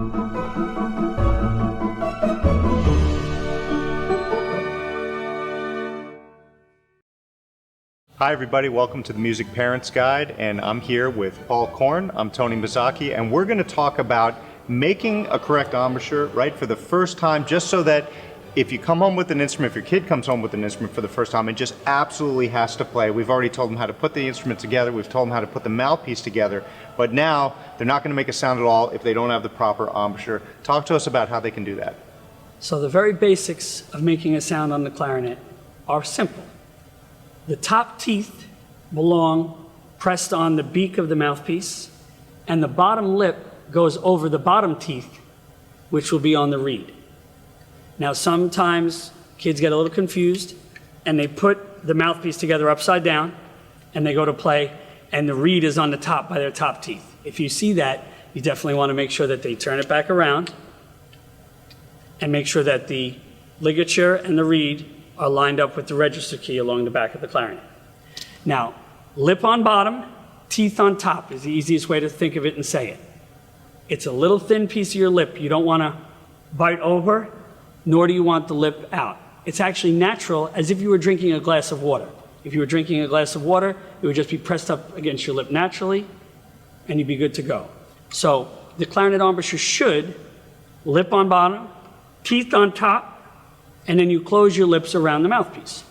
Hi everybody, welcome to the Music Parents Guide, and I'm here with Paul Korn. I'm Tony Mazzocchi, and we're going to talk about making a correct embouchure, right, for the first time, just so that if you come home with an instrument, if your kid comes home with an instrument for the first time, it just absolutely has to play. We've already told them how to put the instrument together, we've told them how to put the mouthpiece together, but now they're not going to make a sound at all if they don't have the proper embouchure. Talk to us about how they can do that. So the very basics of making a sound on the clarinet are simple. The top teeth belong pressed on the beak of the mouthpiece, and the bottom lip goes over the bottom teeth, which will be on the reed. Now, sometimes kids get a little confused, and they put the mouthpiece together upside down, and they go to play, and the reed is on the top by their top teeth. If you see that, you definitely want to make sure that they turn it back around, and make sure that the ligature and the reed are lined up with the register key along the back of the clarinet. Now, lip on bottom, teeth on top is the easiest way to think of it and say it. It's a little thin piece of your lip. You don't want to bite over, nor do you want the lip out. It's actually natural, as if you were drinking a glass of water. If you were drinking a glass of water, it would just be pressed up against your lip naturally, and you'd be good to go. So the clarinet embouchure should lip on bottom, teeth on top, and then you close your lips around the mouthpiece.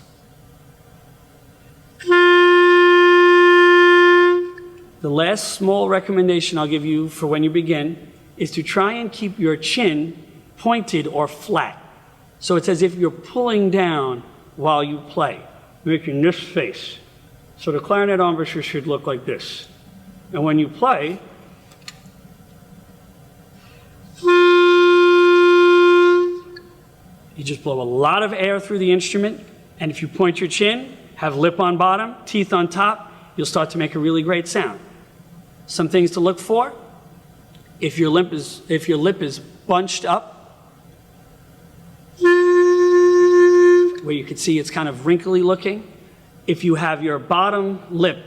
The last small recommendation I'll give you for when you begin is to try and keep your chin pointed or flat. So it's as if you're pulling down while you play, making this face. So the clarinet embouchure should look like this. And when you play, you just blow a lot of air through the instrument, and if you point your chin, have lip on bottom, teeth on top, you'll start to make a really great sound. Some things to look for: if your lip is bunched up, where you can see it's kind of wrinkly looking. If you have your bottom lip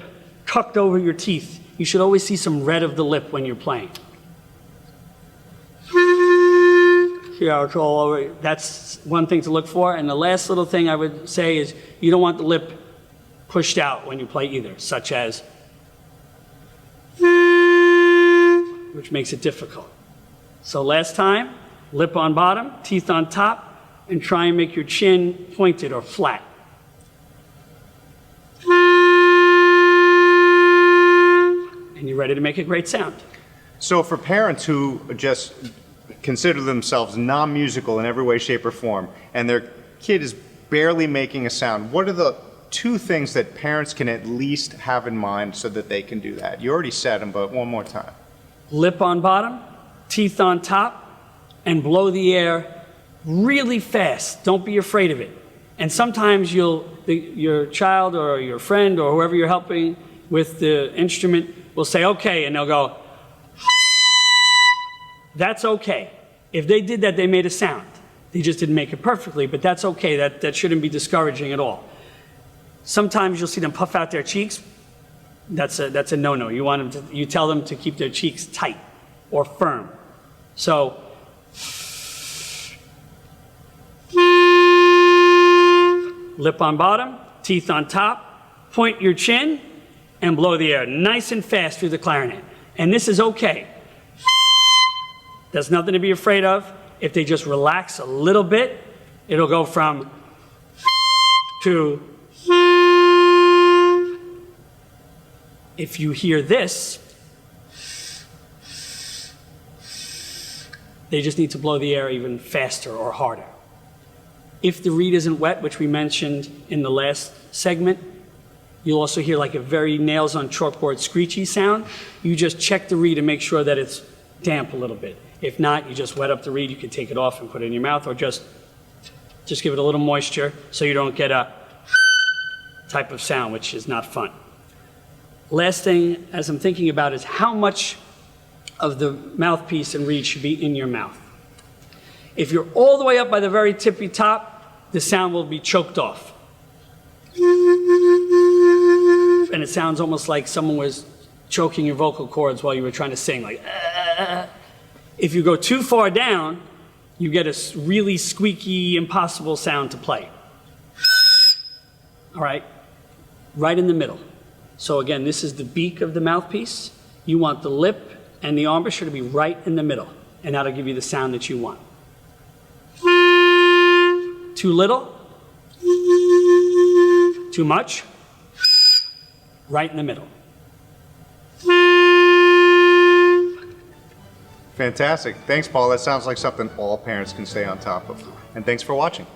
tucked over your teeth, you should always see some red of the lip when you're playing. Yeah, it's all over. That's one thing to look for. And the last little thing I would say is you don't want the lip pushed out when you play either, such as, which makes it difficult. So last time, lip on bottom, teeth on top, and try and make your chin pointed or flat. And you're ready to make a great sound. So for parents who just consider themselves non-musical in every way, shape, or form, and their kid is barely making a sound, what are the two things that parents can at least have in mind so that they can do that? You already said them, but one more time. Lip on bottom, teeth on top, and blow the air really fast. Don't be afraid of it. And sometimes your child or your friend or whoever you're helping with the instrument will say, okay, and they'll go, that's okay. If they did that, they made a sound. They just didn't make it perfectly, but that's okay. That shouldn't be discouraging at all. Sometimes you'll see them puff out their cheeks. That's a no-no. You tell them to keep their cheeks tight or firm. So, lip on bottom, teeth on top, point your chin, and blow the air nice and fast through the clarinet. And this is okay. There's nothing to be afraid of. If they just relax a little bit, it'll go from to. If you hear this, they just need to blow the air even faster or harder. If the reed isn't wet, which we mentioned in the last segment, you'll also hear like a very nails on chalkboard screechy sound. You just check the reed and make sure that it's damp a little bit. If not, you just wet up the reed. You can take it off and put it in your mouth, or just give it a little moisture so you don't get a type of sound, which is not fun. Last thing, as I'm thinking about, is how much of the mouthpiece and reed should be in your mouth. If you're all the way up by the very tippy top, the sound will be choked off. And it sounds almost like someone was choking your vocal cords while you were trying to sing, like, If you go too far down, you get a really squeaky, impossible sound to play. All right? Right in the middle. So again, this is the beak of the mouthpiece. You want the lip and the embouchure to be right in the middle, and that'll give you the sound that you want. Too little? Too much? Right in the middle. Fantastic. Thanks, Paul. That sounds like something all parents can stay on top of. And thanks for watching.